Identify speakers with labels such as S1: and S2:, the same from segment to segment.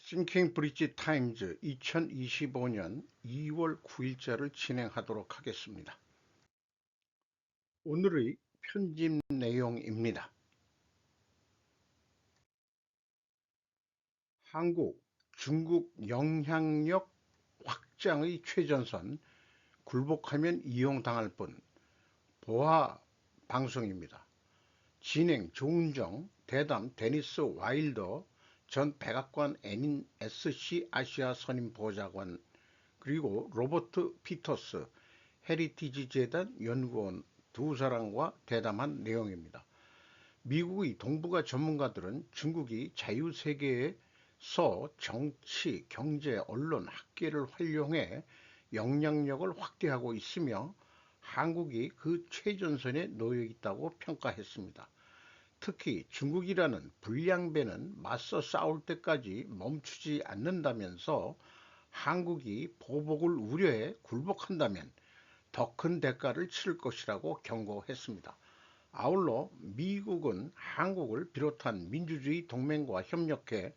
S1: 싱킹 브릿지 타임즈 2025년 2월 9일자를 진행하도록 하겠습니다. 오늘의 편집 내용입니다. 한국, 중국 영향력 확장의 최전선, 굴복하면 이용당할 뿐. 보아 방송입니다. 진행 조은정, 대담 데니스 와일더 전 백악관 NSC 아시아 선임 보좌관, 그리고 로버트 피터스 헤리티지 재단 연구원 두 사람과 대담한 내용입니다. 미국의 동북아 전문가들은 중국이 자유세계에서 정치, 경제, 언론, 학계를 활용해 영향력을 확대하고 있으며 한국이 그 최전선에 놓여 있다고 평가했습니다. 특히 중국이라는 불량배는 맞서 싸울 때까지 멈추지 않는다면서 한국이 보복을 우려해 굴복한다면 더 큰 대가를 치를 것이라고 경고했습니다. 아울러 미국은 한국을 비롯한 민주주의 동맹과 협력해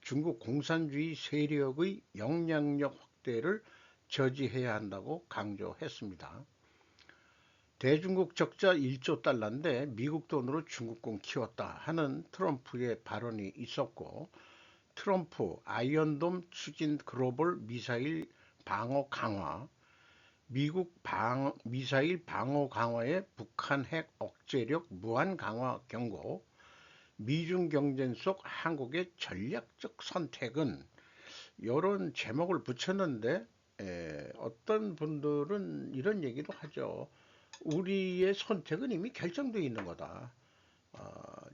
S1: 중국 공산주의 세력의 영향력 확대를 저지해야 한다고 강조했습니다. 대중국 적자 1조 달러인데 미국 돈으로 중국군 키웠다 하는 트럼프의 발언이 있었고, 트럼프 아이언돔 추진 글로벌 미사일 방어 강화, 미국 미사일 방어 강화에 북한 핵 억제력 무한 강화 경고, 미중 경쟁 속 한국의 전략적 선택은, 이런 제목을 붙였는데 어떤 분들은 이런 얘기도 하죠. 우리의 선택은 이미 결정되어 있는 거다.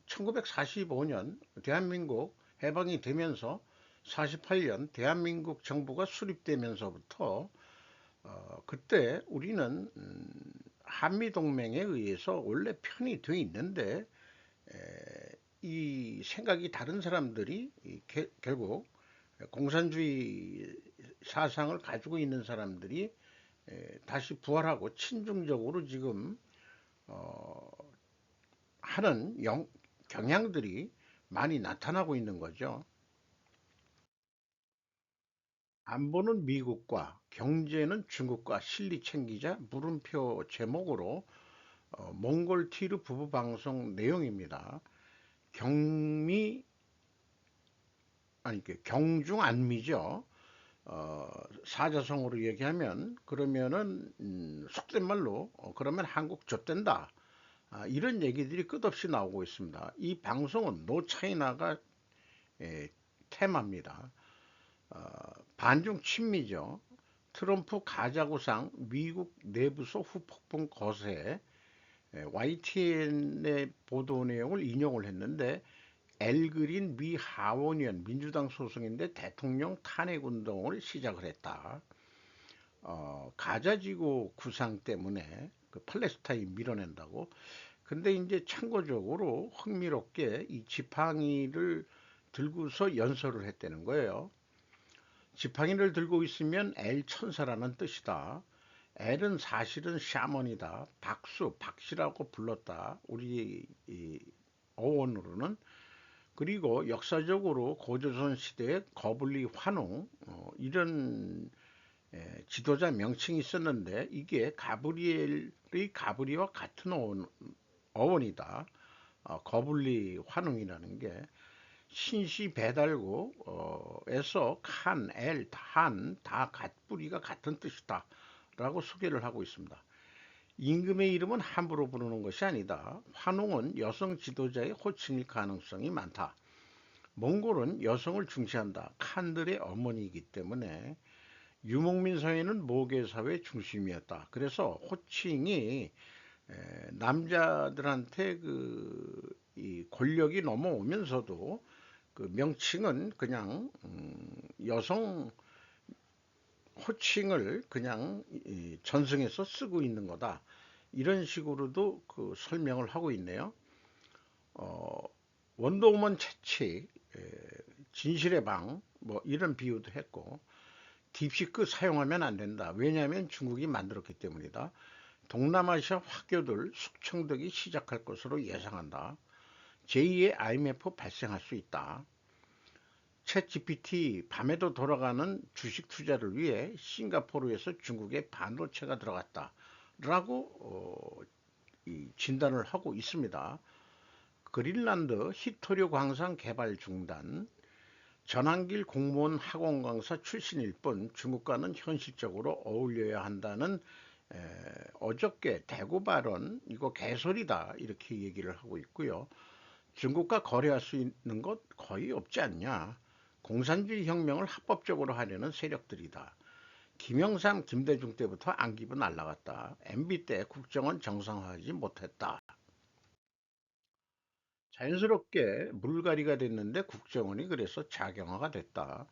S1: 1945년 대한민국 해방이 되면서 48년 대한민국 정부가 수립되면서부터 그때 우리는 한미동맹에 의해서 원래 편이 돼 있는데, 이 생각이 다른 사람들이 결국 공산주의 사상을 가지고 있는 사람들이 다시 부활하고 친중적으로 지금 하는 경향들이 많이 나타나고 있는 거죠. 안보는 미국과 경제는 중국과 실리 챙기자 물음표 제목으로 몽골티르 부부 방송 내용입니다. 경중안미죠. 사자성어로 얘기하면, 그러면은 속된 말로 그러면 한국 좆된다, 이런 얘기들이 끝없이 나오고 있습니다. 이 방송은 노차이나가 테마입니다. 반중 친미죠. 트럼프 가자구상 미국 내부소 후폭풍 거세, YTN의 보도 내용을 인용을 했는데, 엘그린 미 하원의원 민주당 소속인데 대통령 탄핵 운동을 시작을 했다. 가자지구 구상 때문에 그 팔레스타인 밀어낸다고. 근데 이제 참고적으로 흥미롭게 이 지팡이를 들고서 연설을 했다는 거예요. 지팡이를 들고 있으면 엘 천사라는 뜻이다. 엘은 사실은 샤먼이다. 박씨라고 불렀다, 우리 이 어원으로는. 그리고 역사적으로 고조선 시대에 거블리 환웅, 이런 지도자 명칭이 있었는데, 이게 가브리엘의 가브리와 같은 어원이다. 거블리 환웅이라는 게 신시 배달고에서 칸, 엘, 한, 다 뿌리가 같은 뜻이다 라고 소개를 하고 있습니다. 임금의 이름은 함부로 부르는 것이 아니다. 환웅은 여성 지도자의 호칭일 가능성이 많다. 몽골은 여성을 중시한다. 칸들의 어머니이기 때문에 유목민 사회는 모계 사회 중심이었다. 그래서 호칭이 남자들한테 이 권력이 넘어오면서도 그 명칭은 그냥 여성 호칭을 그냥 전승해서 쓰고 있는 거다, 이런 식으로도 그 설명을 하고 있네요. 원더우먼 채취, 진실의 방, 뭐 이런 비유도 했고, 딥시크 사용하면 안 된다. 왜냐하면 중국이 만들었기 때문이다. 동남아시아 화교들 숙청되기 시작할 것으로 예상한다. 제2의 IMF 발생할 수 있다. 챗 GPT 밤에도 돌아가는 주식 투자를 위해 싱가포르에서 중국에 반도체가 들어갔다라고 이 진단을 하고 있습니다. 그린란드 히토류 광산 개발 중단, 전환길 공무원 학원 강사 출신일 뿐 중국과는 현실적으로 어울려야 한다는 어저께 대구 발언 이거 개소리다 이렇게 얘기를 하고 있고요. 중국과 거래할 수 있는 것 거의 없지 않냐. 공산주의 혁명을 합법적으로 하려는 세력들이다. 김영삼, 김대중 때부터 안기부 날라갔다. MB 때 국정원 정상화하지 못했다. 자연스럽게 물갈이가 됐는데 국정원이 그래서 자경화가 됐다.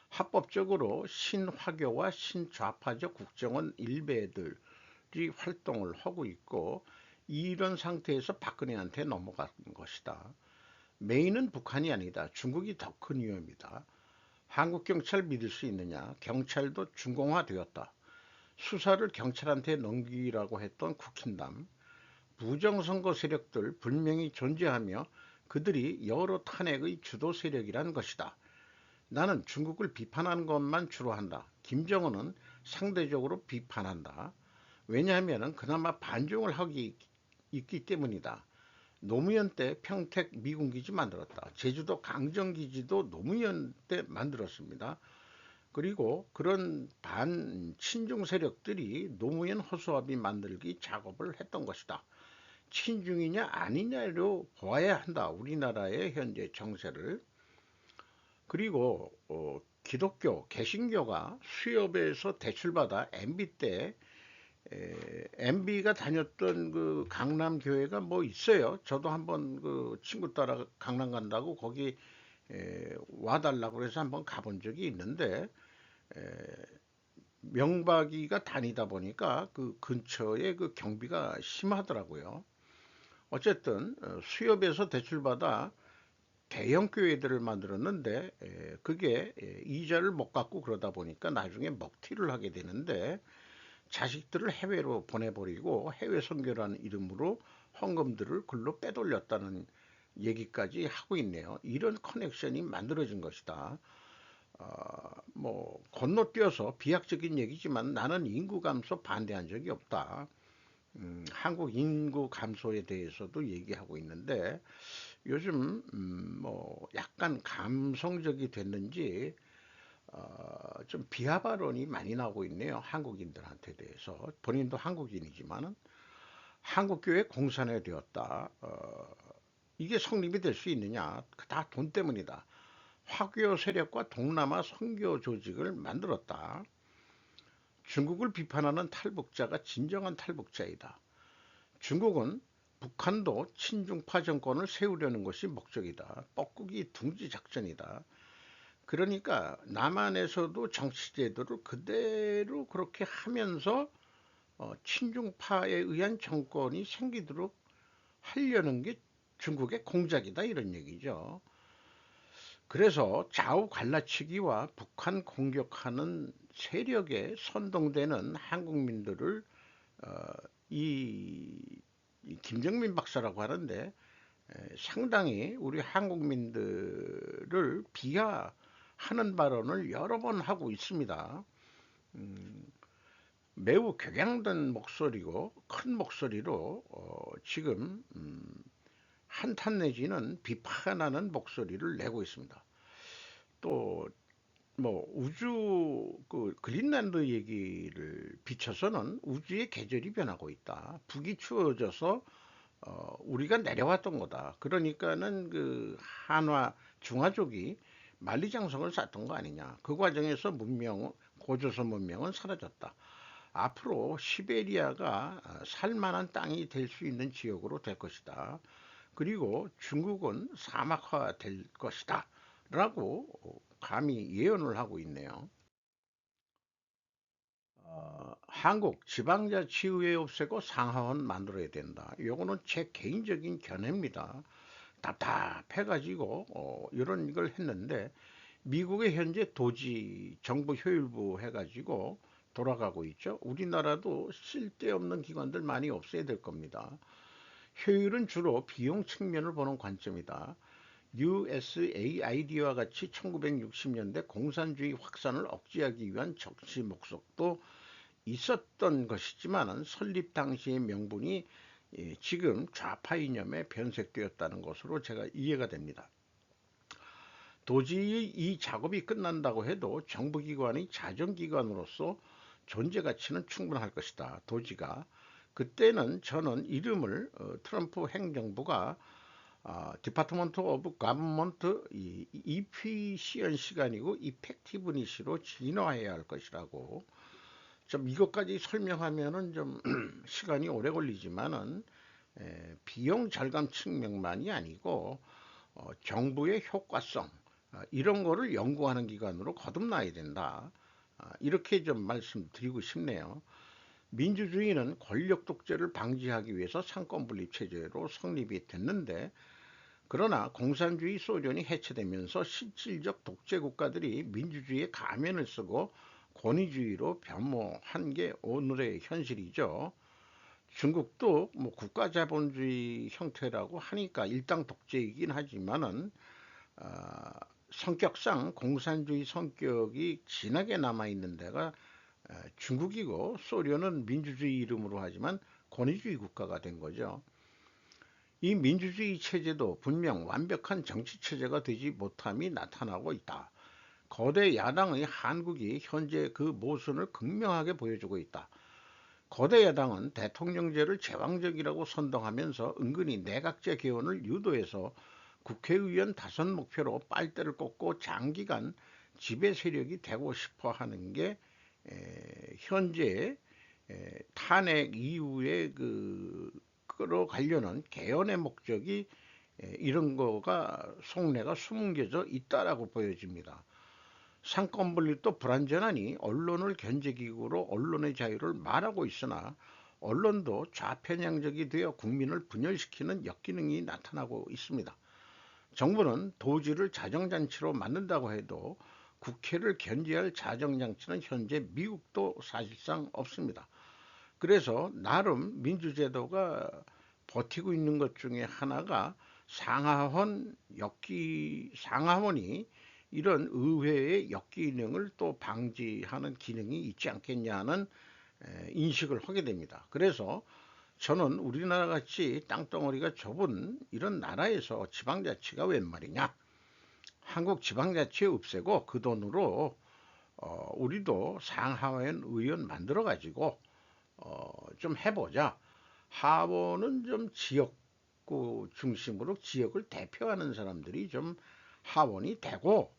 S1: 합법적으로 신화교와 신좌파적 국정원 일베들이 활동을 하고 있고 이런 상태에서 박근혜한테 넘어간 것이다. 메인은 북한이 아니다. 중국이 더 큰 위험이다. 한국 경찰 믿을 수 있느냐? 경찰도 중공화되었다. 수사를 경찰한테 넘기라고 했던 국힘당, 부정선거 세력들 분명히 존재하며 그들이 여러 탄핵의 주도 세력이란 것이다. 나는 중국을 비판하는 것만 주로 한다. 김정은은 상대적으로 비판한다. 왜냐하면 그나마 반중을 하기 있기 때문이다. 노무현 때 평택 미군기지 만들었다. 제주도 강정기지도 노무현 때 만들었습니다. 그리고 그런 반친중 세력들이 노무현 허수아비 만들기 작업을 했던 것이다. 친중이냐 아니냐로 보아야 한다. 우리나라의 현재 정세를. 그리고 기독교, 개신교가 수협에서 대출받아 MB 때 MB가 다녔던 그 강남 교회가 뭐 있어요. 저도 한번 그 친구 따라 강남 간다고 거기 와달라고 해서 한번 가본 적이 있는데 명박이가 다니다 보니까 그 근처에 그 경비가 심하더라고요. 어쨌든 수협에서 대출받아 대형 교회들을 만들었는데 그게 이자를 못 갚고 그러다 보니까 나중에 먹튀를 하게 되는데 자식들을 해외로 보내버리고 해외 선교라는 이름으로 헌금들을 글로 빼돌렸다는 얘기까지 하고 있네요. 이런 커넥션이 만들어진 것이다. 뭐 건너뛰어서 비약적인 얘기지만 나는 인구 감소 반대한 적이 없다. 한국 인구 감소에 대해서도 얘기하고 있는데 요즘 뭐 약간 감성적이 됐는지 좀 비하 발언이 많이 나오고 있네요. 한국인들한테 대해서. 본인도 한국인이지만은 한국교회 공산화 되었다. 이게 성립이 될 수 있느냐? 다 돈 때문이다. 화교 세력과 동남아 선교 조직을 만들었다. 중국을 비판하는 탈북자가 진정한 탈북자이다. 중국은 북한도 친중파 정권을 세우려는 것이 목적이다. 뻐꾸기 둥지 작전이다. 그러니까 남한에서도 정치제도를 그대로 그렇게 하면서 친중파에 의한 정권이 생기도록 하려는 게 중국의 공작이다 이런 얘기죠. 그래서 좌우 갈라치기와 북한 공격하는 세력에 선동되는 한국민들을 이 김정민 박사라고 하는데 상당히 우리 한국민들을 비하하는 발언을 여러 번 하고 있습니다. 매우 격양된 목소리고 큰 목소리로 지금 한탄 내지는 비판하는 목소리를 내고 있습니다. 또 뭐 우주 그 그린란드 얘기를 비춰서는 우주의 계절이 변하고 있다. 북이 추워져서 우리가 내려왔던 거다. 그러니까는 그 한화 중화족이 만리장성을 쌓던 거 아니냐. 그 과정에서 고조선 문명은 사라졌다. 앞으로 시베리아가 살만한 땅이 될 수 있는 지역으로 될 것이다. 그리고 중국은 사막화 될 것이다. 라고 감히 예언을 하고 있네요. 한국 지방자치의회 없애고 상하원 만들어야 된다. 요거는 제 개인적인 견해입니다. 답답해가지고 이런 걸 했는데 미국의 현재 도지 정부 효율부 해가지고 돌아가고 있죠. 우리나라도 쓸데없는 기관들 많이 없애야 될 겁니다. 효율은 주로 비용 측면을 보는 관점이다. USAID와 같이 1960년대 공산주의 확산을 억제하기 위한 정치 목적도 있었던 것이지만 설립 당시의 명분이 지금 좌파 이념에 변색되었다는 것으로 제가 이해가 됩니다. 도저히 이 작업이 끝난다고 해도 정부기관의 자정기관으로서 존재 가치는 충분할 것이다. 도지가 그때는 저는 이름을 트럼프 행정부가 디파트먼트 오브 가버먼트 이피시언시가 아니고 이펙티브니시로 진화해야 할 것이라고 좀 이것까지 설명하면은 좀 시간이 오래 걸리지만은 비용 절감 측면만이 아니고 정부의 효과성 이런 거를 연구하는 기관으로 거듭나야 된다. 이렇게 좀 말씀드리고 싶네요. 민주주의는 권력 독재를 방지하기 위해서 상권분립 체제로 성립이 됐는데 그러나 공산주의 소련이 해체되면서 실질적 독재 국가들이 민주주의의 가면을 쓰고 권위주의로 변모한 게 오늘의 현실이죠. 중국도 뭐 국가자본주의 형태라고 하니까 일당 독재이긴 하지만은 어, 성격상 공산주의 성격이 진하게 남아있는 데가 중국이고 소련은 민주주의 이름으로 하지만 권위주의 국가가 된 거죠. 이 민주주의 체제도 분명 완벽한 정치 체제가 되지 못함이 나타나고 있다. 거대 야당의 한국이 현재 그 모순을 극명하게 보여주고 있다. 거대 야당은 대통령제를 제왕적이라고 선동하면서 은근히 내각제 개헌을 유도해서 국회의원 다선 목표로 빨대를 꽂고 장기간 지배 세력이 되고 싶어 하는 게 현재 탄핵 이후에 끌어가려는 개헌의 목적이 이런 거가 속내가 숨겨져 있다라고 보여집니다. 상권분립도 불완전하니 언론을 견제기구로 언론의 자유를 말하고 있으나 언론도 좌편향적이 되어 국민을 분열시키는 역기능이 나타나고 있습니다. 정부는 도지를 자정장치로 만든다고 해도 국회를 견제할 자정장치는 현재 미국도 사실상 없습니다. 그래서 나름 민주제도가 버티고 있는 것 중에 하나가 상하원이 이런 의회의 역기능을 또 방지하는 기능이 있지 않겠냐는 인식을 하게 됩니다. 그래서 저는 우리나라 같이 땅덩어리가 좁은 이런 나라에서 지방자치가 웬 말이냐? 한국 지방자치 없애고 그 돈으로 우리도 상하원 의원 만들어 가지고 좀 해보자. 하원은 좀 지역구 중심으로 지역을 대표하는 사람들이 좀 하원이 되고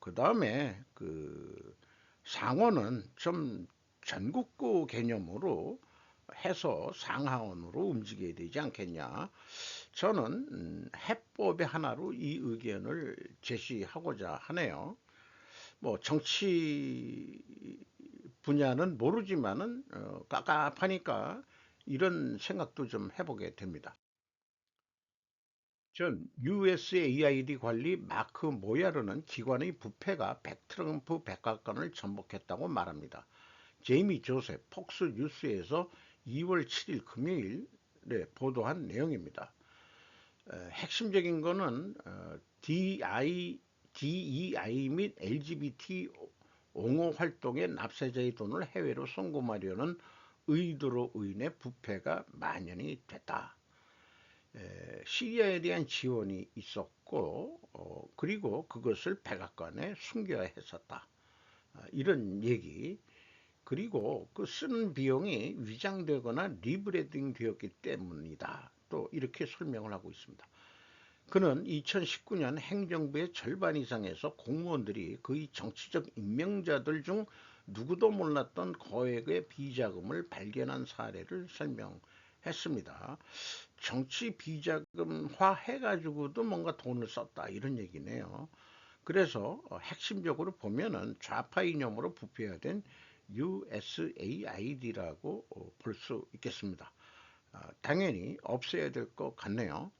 S1: 그 다음에 그 상원은 좀 전국구 개념으로 해서 상하원으로 움직여야 되지 않겠냐. 저는 해법의 하나로 이 의견을 제시하고자 하네요. 뭐 정치 분야는 모르지만은 깝깝하니까 이런 생각도 좀 해보게 됩니다. 전 USAID 관리 마크 모야르는 기관의 부패가 트럼프 백악관을 전복했다고 말합니다. 제이미 조셉 폭스 뉴스에서 2월 7일 금요일에 보도한 내용입니다. 핵심적인 거는 DEI 및 LGBT 옹호 활동에 납세자의 돈을 해외로 송금하려는 의도로 인해 부패가 만연이 됐다. 시리아에 대한 지원이 있었고 그리고 그것을 백악관에 숨겨야 했었다. 이런 얘기. 그리고 그 쓰는 비용이 위장되거나 리브레딩 되었기 때문이다. 또 이렇게 설명을 하고 있습니다. 그는 2019년 행정부의 절반 이상에서 공무원들이 거의 정치적 임명자들 중 누구도 몰랐던 거액의 비자금을 발견한 사례를 설명했습니다. 정치 비자금화 해가지고도 뭔가 돈을 썼다 이런 얘기네요. 그래서 핵심적으로 보면은 좌파 이념으로 부패화된 USAID라고 볼 수 있겠습니다. 당연히 없애야 될 것 같네요.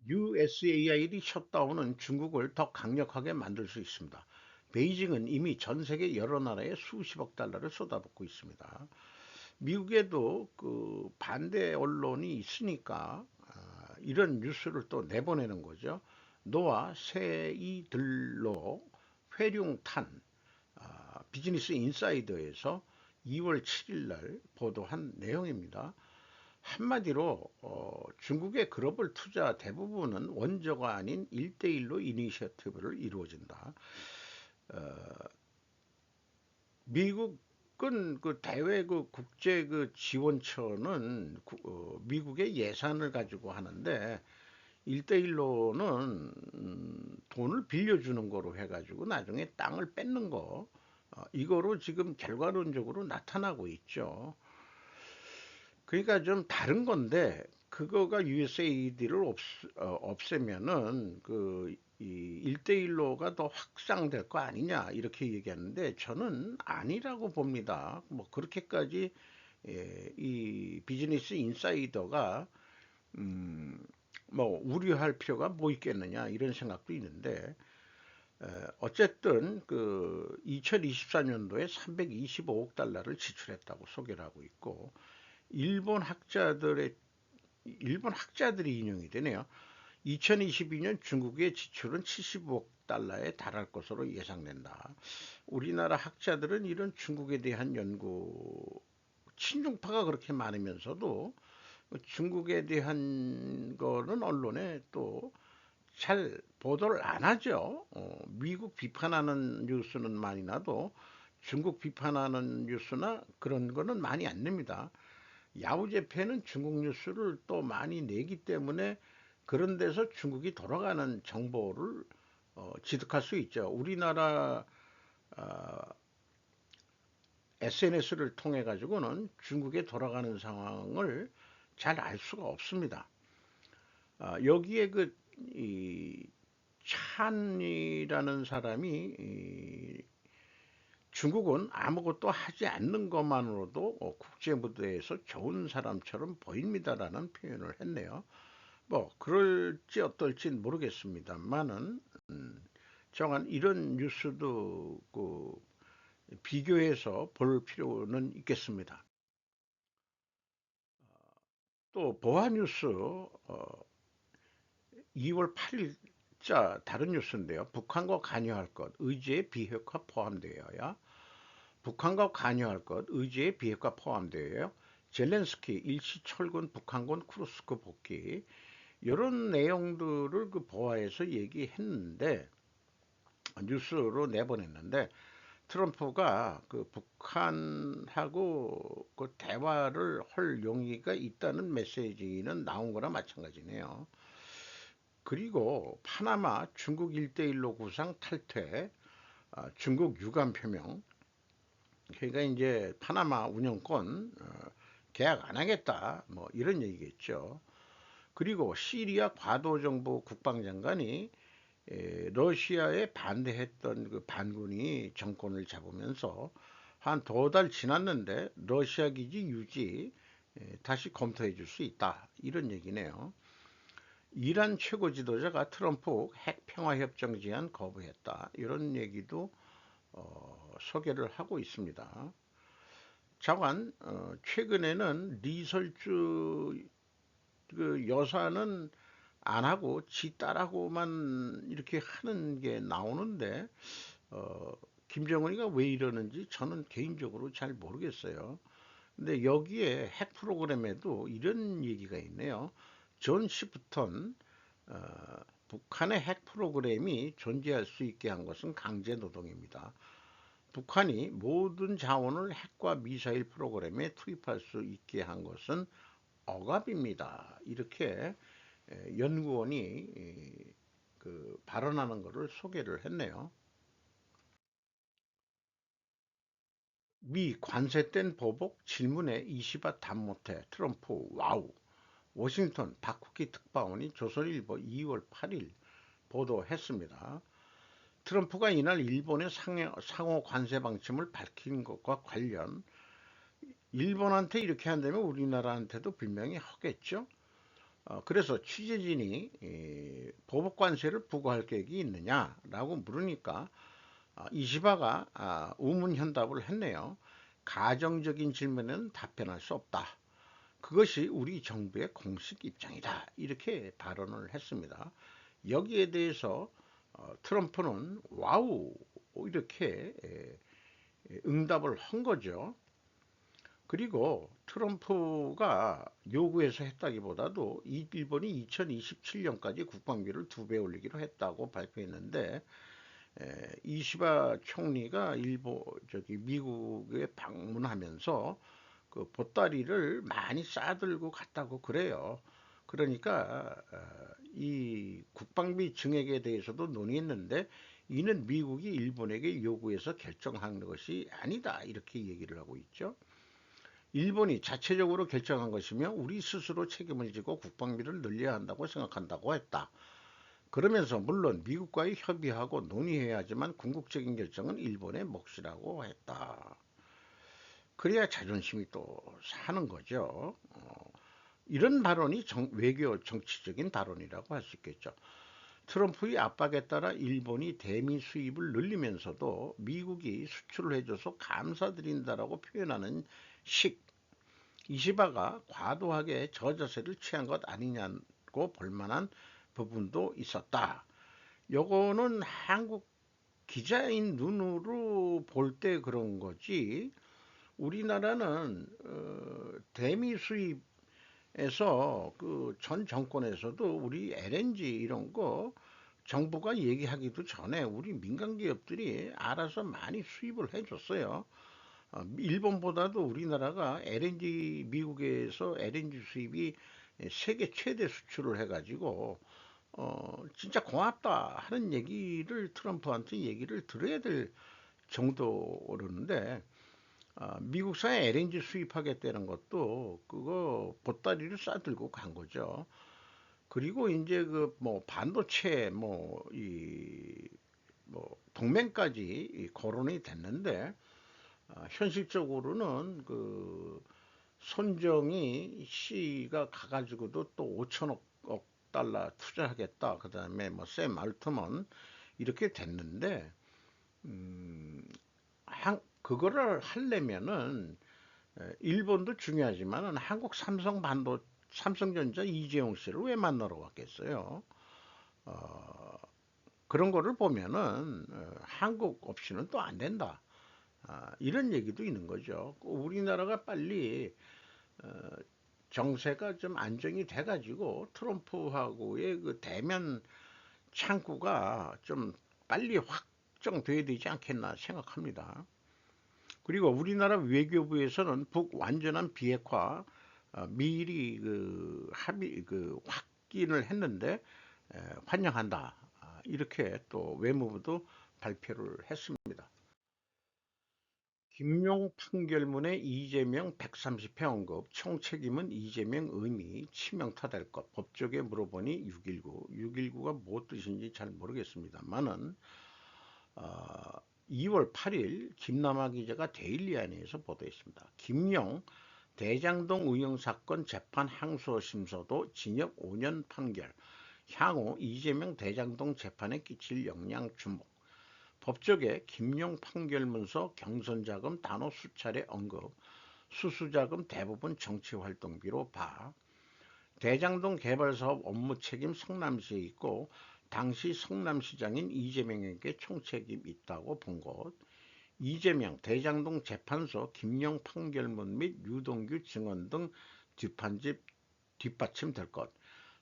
S1: USAID 셧다운은 중국을 더 강력하게 만들 수 있습니다. 베이징은 이미 전 세계 여러 나라에 수십억 달러를 쏟아붓고 있습니다. 미국에도 그 반대 언론이 있으니까 이런 뉴스를 또 내보내는 거죠. 노아 새이들로 회룡탄. 비즈니스 인사이더에서 2월 7일 날 보도한 내용입니다. 한마디로 중국의 글로벌 투자 대부분은 원조가 아닌 1대1로 이니셔티브를 이루어진다. 미국은 그 대외 그 국제 그 지원처는 미국의 예산을 가지고 하는데 1대1로는 돈을 빌려주는 거로 해가지고 나중에 땅을 뺏는 거, 이거로 지금 결과론적으로 나타나고 있죠. 그러니까 좀 다른 건데 그거가 USAID를 없애면은 이 1대1로가 더 확장될 거 아니냐 이렇게 얘기하는데 저는 아니라고 봅니다. 뭐 그렇게까지 이 비즈니스 인사이더가 음, 뭐 우려할 필요가 뭐 있겠느냐 이런 생각도 있는데 어쨌든 그 2024년도에 325억 달러를 지출했다고 소개를 하고 있고 일본 학자들의 일본 학자들이 인용이 되네요. 2022년 중국의 지출은 75억 달러에 달할 것으로 예상된다. 우리나라 학자들은 이런 중국에 대한 연구, 친중파가 그렇게 많으면서도 중국에 대한 거는 언론에 또 잘 보도를 안 하죠. 미국 비판하는 뉴스는 많이 나도 중국 비판하는 뉴스나 그런 거는 많이 안 냅니다. 야후제패는 중국 뉴스를 또 많이 내기 때문에 그런 데서 중국이 돌아가는 정보를 취득할 수 있죠. 우리나라 SNS를 통해 가지고는 중국에 돌아가는 상황을 잘 알 수가 없습니다. 여기에 이 찬이라는 사람이 중국은 아무것도 하지 않는 것만으로도 국제 무대에서 좋은 사람처럼 보입니다라는 표현을 했네요. 뭐 그럴지 어떨지 모르겠습니다만은 정한 이런 뉴스도 비교해서 볼 필요는 있겠습니다. 또 보아뉴스 2월 8일자 다른 뉴스인데요. 북한과 관여할 것, 의제의 비핵화 포함되어야 북한과 관여할 것, 의제의 비핵화 포함되어야 젤렌스키 일시철군 북한군 쿠르스크 복귀 이런 내용들을 그 보아에서 얘기했는데 뉴스로 내보냈는데 트럼프가 그 북한하고 그 대화를 할 용의가 있다는 메시지는 나온 거나 마찬가지네요. 그리고 파나마 중국 1대1로 구상 탈퇴, 중국 유감 표명. 그러니까 이제 파나마 운영권 계약 안 하겠다. 뭐 이런 얘기겠죠. 그리고 시리아 과도정부 국방장관이 러시아에 반대했던 그 반군이 정권을 잡으면서 한 2달 지났는데 러시아 기지 유지 다시 검토해 줄 수 있다. 이런 얘기네요. 이란 최고 지도자가 트럼프 핵 평화 협정 제안 거부했다. 이런 얘기도 소개를 하고 있습니다. 자관 최근에는 리설주 그 여사는 안 하고 지 딸하고만 이렇게 하는 게 나오는데 어, 김정은이가 왜 이러는지 저는 개인적으로 잘 모르겠어요. 근데 여기에 핵 프로그램에도 이런 얘기가 있네요. 존 시프턴 북한의 핵 프로그램이 존재할 수 있게 한 것은 강제 노동입니다. 북한이 모든 자원을 핵과 미사일 프로그램에 투입할 수 있게 한 것은 억압입니다. 이렇게 연구원이 그 발언하는 것을 소개를 했네요. 미 관세 땐 보복 질문에 이시바 답 못해 트럼프 와우. 워싱턴 박후키 특파원이 조선일보 2월 8일 보도했습니다. 트럼프가 이날 일본의 상호 관세 방침을 밝힌 것과 관련 일본한테 이렇게 한다면 우리나라한테도 분명히 하겠죠. 그래서 취재진이 보복 관세를 부과할 계획이 있느냐라고 물으니까 이시바가 우문현답을 했네요. 가정적인 질문에는 답변할 수 없다. 그것이 우리 정부의 공식 입장이다. 이렇게 발언을 했습니다. 여기에 대해서 트럼프는 와우 이렇게 응답을 한 거죠. 그리고 트럼프가 요구해서 했다기보다도 일본이 2027년까지 국방비를 2배 올리기로 했다고 발표했는데, 이시바 총리가 미국에 방문하면서 그 보따리를 많이 싸들고 갔다고 그래요. 그러니까 이 국방비 증액에 대해서도 논의했는데, 이는 미국이 일본에게 요구해서 결정한 것이 아니다, 이렇게 얘기를 하고 있죠. 일본이 자체적으로 결정한 것이며 우리 스스로 책임을 지고 국방비를 늘려야 한다고 생각한다고 했다. 그러면서 물론 미국과의 협의하고 논의해야 하지만 궁극적인 결정은 일본의 몫이라고 했다. 그래야 자존심이 또 사는 거죠. 이런 발언이 외교 정치적인 발언이라고 할 수 있겠죠. 트럼프의 압박에 따라 일본이 대미 수입을 늘리면서도 미국이 수출을 해줘서 감사드린다라고 표현하는 식, 이시바가 과도하게 저자세를 취한 것 아니냐고 볼만한 부분도 있었다. 요거는 한국 기자인 눈으로 볼 때 그런 거지, 우리나라는 대미 수입에서 그 전 정권에서도 우리 LNG 이런 거 정부가 얘기하기도 전에 우리 민간 기업들이 알아서 많이 수입을 해줬어요. 일본보다도 우리나라가 LNG, 미국에서 LNG 수입이 세계 최대 수출을 해가지고 진짜 고맙다 하는 얘기를 트럼프한테 얘기를 들어야 될 정도로는데, 미국산에 LNG 수입하겠다는 것도 그거 보따리를 싸들고 간 거죠. 그리고 이제 그 뭐 반도체 뭐 동맹까지 거론이 됐는데, 현실적으로는 그 손정희 씨가 가가지고도 또 5천억 달러 투자하겠다. 그 다음에 뭐 샘 알트먼 이렇게 됐는데, 그거를 하려면은 일본도 중요하지만은 한국 삼성전자 이재용 씨를 왜 만나러 왔겠어요? 그런 거를 보면은 한국 없이는 또 안 된다. 이런 얘기도 있는 거죠. 우리나라가 빨리 정세가 좀 안정이 돼가지고 트럼프하고의 그 대면 창구가 좀 빨리 확정돼야 되지 않겠나 생각합니다. 그리고 우리나라 외교부에서는 북 완전한 비핵화 미리 그 합의 그 확인을 했는데 환영한다. 이렇게 또 외무부도 발표를 했습니다. 김용 판결문에 이재명 130회 언급, 총책임은 이재명 의미 치명타 될 것, 법조계 물어보니 6.19, 6.19가 무엇 뜻인지 잘 모르겠습니다만은 2월 8일 김남아 기자가 데일리안에서 보도했습니다. 김용 대장동 의혹 사건 재판 항소 심서도 징역 5년 판결, 향후 이재명 대장동 재판에 끼칠 영향 주목. 법조계 김용 판결문서 경선자금 단호 수차례 언급, 수수자금 대부분 정치활동비로 봐. 대장동 개발사업 업무 책임 성남시에 있고 당시 성남시장인 이재명에게 총책임 있다고 본 것. 이재명 대장동 재판소 김용 판결문 및 유동규 증언 등 뒷받침될 것.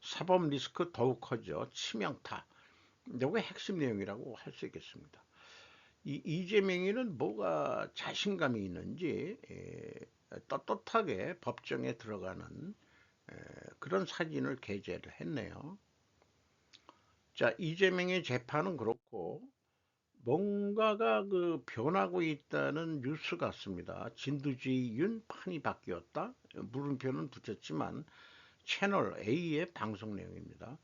S1: 사법 리스크 더욱 커져 치명타. 이게 핵심 내용이라고 할 수 있겠습니다. 이재명이는 뭐가 자신감이 있는지 떳떳하게 법정에 들어가는 그런 사진을 게재를 했네요. 자, 이재명의 재판은 그렇고 뭔가가 그 변하고 있다는 뉴스 같습니다. 진두지휘 판이 바뀌었다. 물음표는 붙였지만 채널 A의 방송 내용입니다.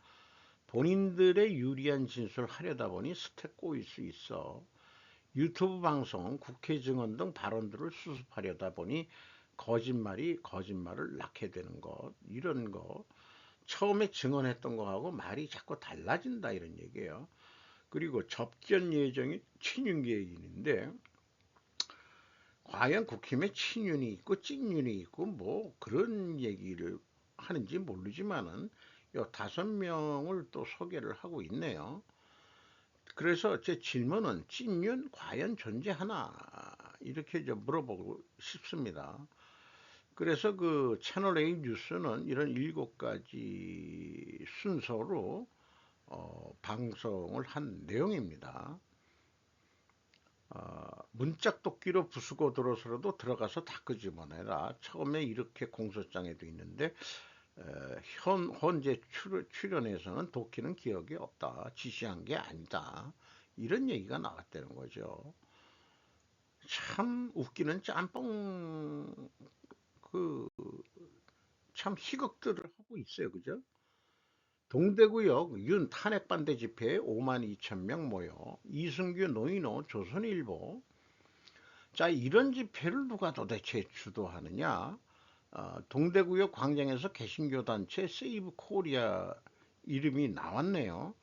S1: 본인들의 유리한 진술을 하려다 보니 스택 꼬일 수 있어. 유튜브 방송, 국회 증언 등 발언들을 수습하려다 보니 거짓말이 거짓말을 낳게 되는 것, 이런 거. 처음에 증언했던 거하고 말이 자꾸 달라진다, 이런 얘기예요. 그리고 접견 예정이 친윤 계획인데 과연 국힘에 친윤이 있고 찐윤이 있고 뭐 그런 얘기를 하는지 모르지만은 요 5명을 또 소개를 하고 있네요. 그래서 제 질문은 찐윤 과연 존재하나 이렇게 좀 물어보고 싶습니다. 그래서 그 채널 A 뉴스는 이런 7가지 순서로 방송을 한 내용입니다. 문짝도끼로 부수고 들어서라도 들어가서 다 끄집어내라. 처음에 이렇게 공소장에도 있는데 현재 출연에서는 도끼는 기억이 없다. 지시한 게 아니다. 이런 얘기가 나왔다는 거죠. 참 웃기는 짬뽕 그 참 희극들을 하고 있어요. 그죠? 동대구역 윤 탄핵반대 집회에 5만 2천 명 모여 이승규 노인호 조선일보. 자, 이런 집회를 누가 도대체 주도하느냐? 동대구역 광장에서 개신교 단체 세이브 코리아 이름이 나왔네요.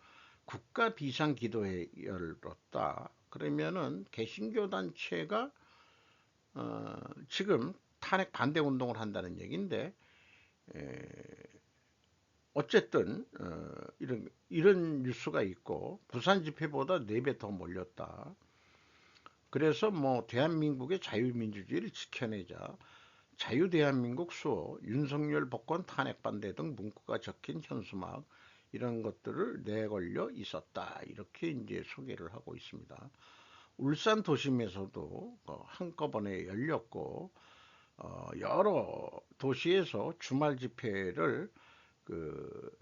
S1: 국가 비상기도회 열었다. 그러면은 개신교 단체가 지금 탄핵 반대 운동을 한다는 얘기인데, 어쨌든 이런 뉴스가 있고 부산 집회보다 4배 더 몰렸다. 그래서 뭐 대한민국의 자유민주주의를 지켜내자 자유대한민국 수호 윤석열 복권 탄핵 반대 등 문구가 적힌 현수막 이런 것들을 내걸려 있었다. 이렇게 이제 소개를 하고 있습니다. 울산 도심에서도 한꺼번에 열렸고 여러 도시에서 주말 집회를 그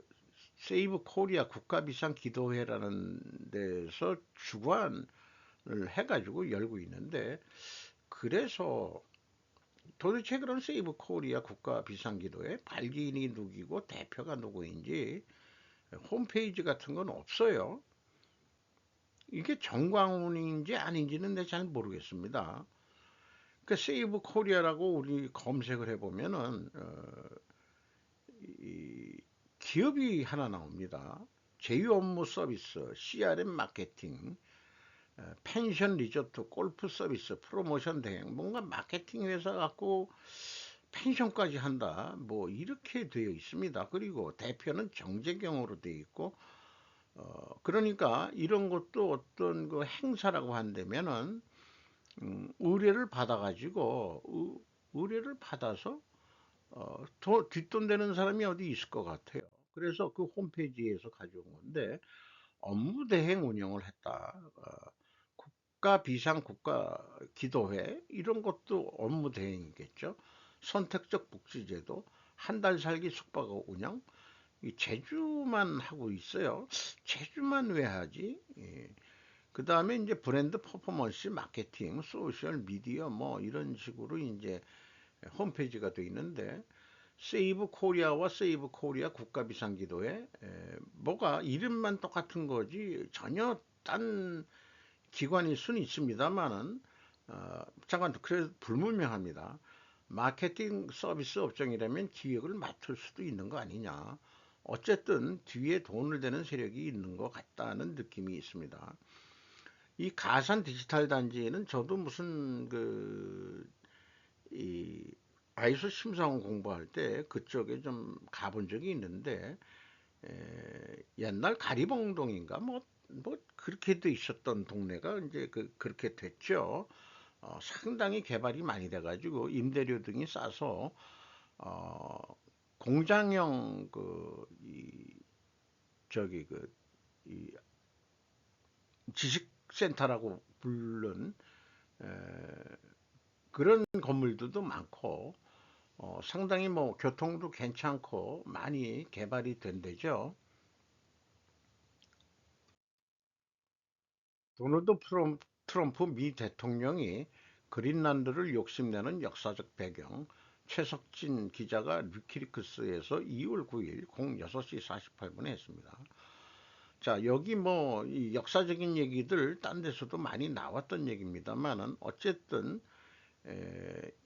S1: 세이브 코리아 국가비상기도회라는 데서 주관을 해가지고 열고 있는데, 그래서 도대체 그런 세이브 코리아 국가비상기도회 발기인이 누구고 대표가 누구인지 홈페이지 같은 건 없어요. 이게 정광훈인지 아닌지는 내가 잘 모르겠습니다. 그 세이브 코리아라고 우리 검색을 해보면은 기업이 하나 나옵니다. 제휴 업무 서비스, CRM 마케팅, 펜션 리조트, 골프 서비스, 프로모션 대행, 뭔가 마케팅 회사 갖고 펜션까지 한다. 뭐 이렇게 되어 있습니다. 그리고 대표는 정재경으로 되어 있고, 그러니까 이런 것도 어떤 그 행사라고 한다면은 의뢰를 받아가지고 의뢰를 받아서 뒷돈 되는 사람이 어디 있을 것 같아요. 그래서 그 홈페이지에서 가져온 건데 업무 대행 운영을 했다. 국가 비상 국가 기도회 이런 것도 업무 대행이겠죠. 선택적 복지제도, 한 달 살기 숙박 운영, 이 제주만 하고 있어요. 제주만 왜 하지? 예. 그 다음에 이제 브랜드 퍼포먼스 마케팅, 소셜 미디어 뭐 이런 식으로 이제 홈페이지가 돼 있는데, 세이브 코리아와 세이브 코리아 국가비상기도회 뭐가 이름만 똑같은 거지 전혀 딴 기관일 수는 있습니다만은 잠깐 그래서 불분명합니다. 마케팅 서비스 업종이라면 기획을 맡을 수도 있는 거 아니냐. 어쨌든 뒤에 돈을 대는 세력이 있는 것 같다는 느낌이 있습니다. 이 가산 디지털 단지에는 저도 무슨 이 아이소 심사원 공부할 때 그쪽에 좀 가본 적이 있는데 옛날 가리봉동인가 뭐 그렇게 돼 있었던 동네가 이제 그렇게 됐죠. 상당히 개발이 많이 돼가지고 임대료 등이 싸서 어, 공장형 저기 이 지식센터라고 부른 에, 그런 건물들도 많고 상당히 뭐 교통도 괜찮고 많이 개발이 된 데죠. 도널드 트럼프 미 대통령이 그린란드를 욕심내는 역사적 배경, 최석진 기자가 위키리크스에서 2월 9일 06시 48분에 했습니다. 자, 여기 뭐 이 역사적인 얘기들 딴 데서도 많이 나왔던 얘기입니다만은 어쨌든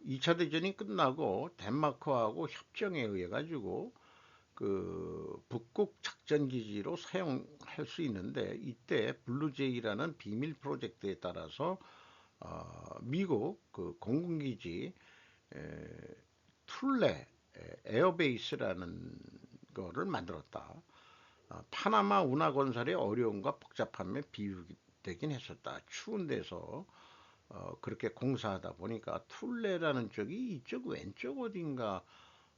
S1: 2차 대전이 끝나고 덴마크하고 협정에 의해 가지고 북극 작전 기지로 사용할 수 있는데, 이때 블루제이라는 비밀 프로젝트에 따라서 미국 그 공군기지 에, 툴레 에어베이스라는 거를 만들었다. 파나마 운하건설의 어려움과 복잡함에 비유되긴 했었다. 추운 데서 그렇게 공사하다 보니까 툴레라는 쪽이 이쪽 왼쪽 어딘가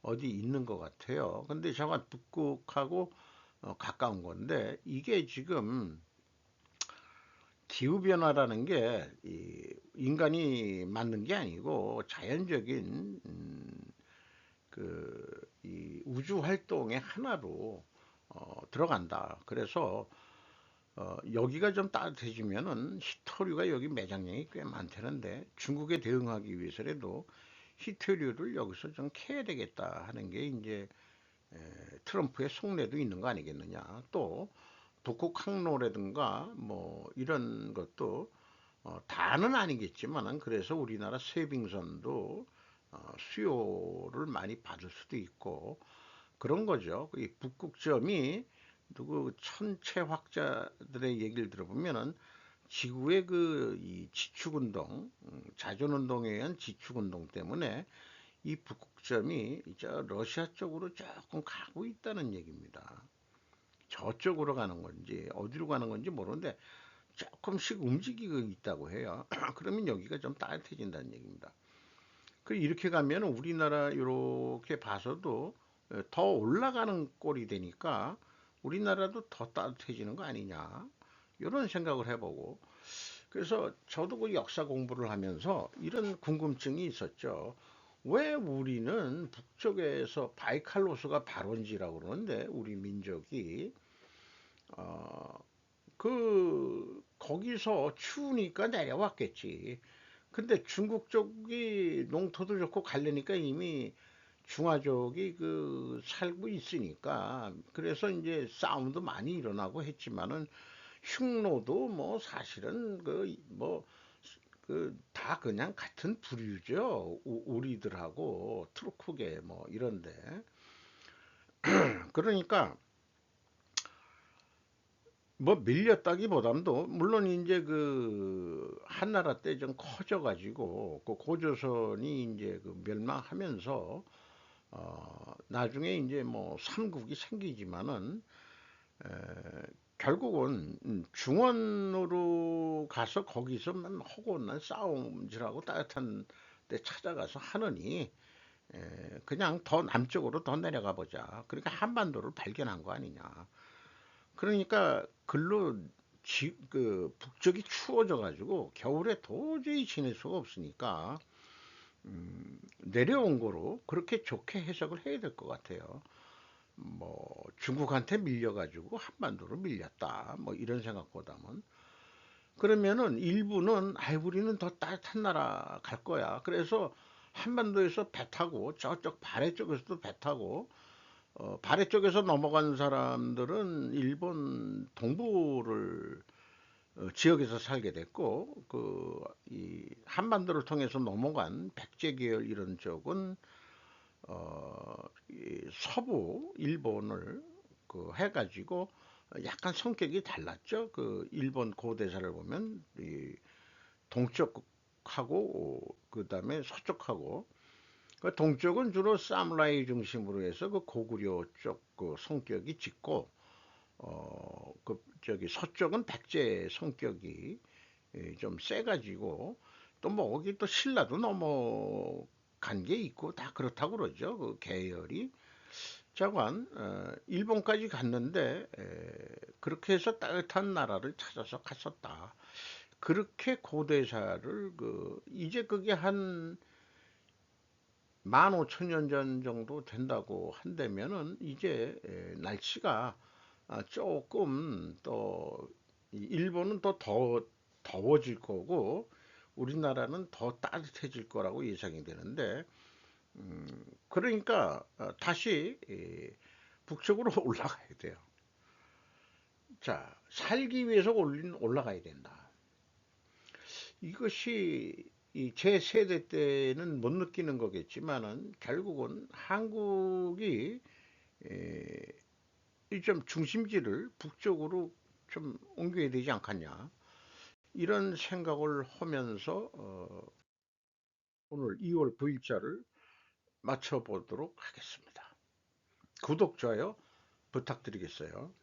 S1: 어디 있는 것 같아요. 근데 저가 북극하고 가까운 건데 이게 지금 기후변화라는 게 인간이 만든 게 아니고 자연적인 이 우주 활동의 하나로 들어간다. 그래서 여기가 좀 따뜻해지면은 히토류가 여기 매장량이 꽤 많다는데 중국에 대응하기 위해서라도 히토류를 여기서 좀 캐야 되겠다 하는 게 이제 트럼프의 속내도 있는 거 아니겠느냐. 또 북극 항로라든가 뭐 이런 것도 다는 아니겠지만은 그래서 우리나라 쇠빙선도 수요를 많이 받을 수도 있고 그런 거죠. 이 북극점이 누구 천체학자들의 얘기를 들어보면은 지구의 그 이 지축운동, 자전운동에 의한 지축운동 때문에 이 북극점이 저 러시아 쪽으로 조금 가고 있다는 얘기입니다. 저쪽으로 가는 건지 어디로 가는 건지 모르는데 조금씩 움직이고 있다고 해요. 그러면 여기가 좀 따뜻해진다는 얘기입니다. 그 이렇게 가면 우리나라 이렇게 봐서도 더 올라가는 꼴이 되니까 우리나라도 더 따뜻해지는 거 아니냐 이런 생각을 해보고 그래서 저도 그 역사 공부를 하면서 이런 궁금증이 있었죠. 왜 우리는 북쪽에서 바이칼로스가 발원지라고 그러는데 우리 민족이 어, 거기서 추우니까 내려왔겠지. 근데 중국 쪽이 농토도 좋고 가려니까 이미 중화족이 그 살고 있으니까 그래서 이제 싸움도 많이 일어나고 했지만은 흉노도 뭐 사실은 그 다 그냥 같은 부류죠. 우리들하고 트루크계 뭐 이런데 그러니까 뭐 밀렸다기보담도 물론 이제 그 한나라 때 좀 커져가지고 그 고조선이 이제 그 멸망하면서 나중에 이제 뭐 삼국이 생기지만은 에, 결국은 중원으로 가서 거기서만 허구한 싸움질하고 따뜻한 데 찾아가서 하느니 그냥 더 남쪽으로 더 내려가 보자. 그러니까 한반도를 발견한 거 아니냐. 그러니까 글로 그 북쪽이 추워져 가지고 겨울에 도저히 지낼 수가 없으니까 내려온 거로 그렇게 좋게 해석을 해야 될 것 같아요. 뭐 중국한테 밀려가지고 한반도로 밀렸다. 뭐 이런 생각보다는 그러면은 일부는 아이 우리는 더 따뜻한 나라 갈 거야. 그래서 한반도에서 배 타고 저쪽 발해 쪽에서도 배 타고 발해 쪽에서 넘어간 사람들은 일본 동부를 지역에서 살게 됐고 이 한반도를 통해서 넘어간 백제 계열 이런 쪽은 이 서부 일본을 그 해가지고 약간 성격이 달랐죠. 그 일본 고대사를 보면 이 동쪽하고 그다음에 서쪽하고 그 동쪽은 주로 사무라이 중심으로 해서 그 고구려 쪽 그 성격이 짙고 그 저기 서쪽은 백제 성격이 좀 세가지고 또 뭐 거기 또 신라도 넘어간 게 있고 다 그렇다고 그러죠. 그 계열이 자관 일본까지 갔는데 그렇게 해서 따뜻한 나라를 찾아서 갔었다. 그렇게 고대사를 그 이제 그게 한 15,000년 전 정도 된다고 한다면은 이제 날씨가 조금 또 일본은 또 더워질 거고 우리나라는 더 따뜻해질 거라고 예상이 되는데 그러니까 다시 북쪽으로 올라가야 돼요. 자, 살기 위해서 올라가야 된다. 이것이 제 세대 때는 못 느끼는 거겠지만은 결국은 한국이 좀 중심지를 북쪽으로 좀 옮겨야 되지 않겠냐. 이런 생각을 하면서 오늘 2월 9일자를 맞춰보도록 하겠습니다. 구독, 좋아요 부탁드리겠어요.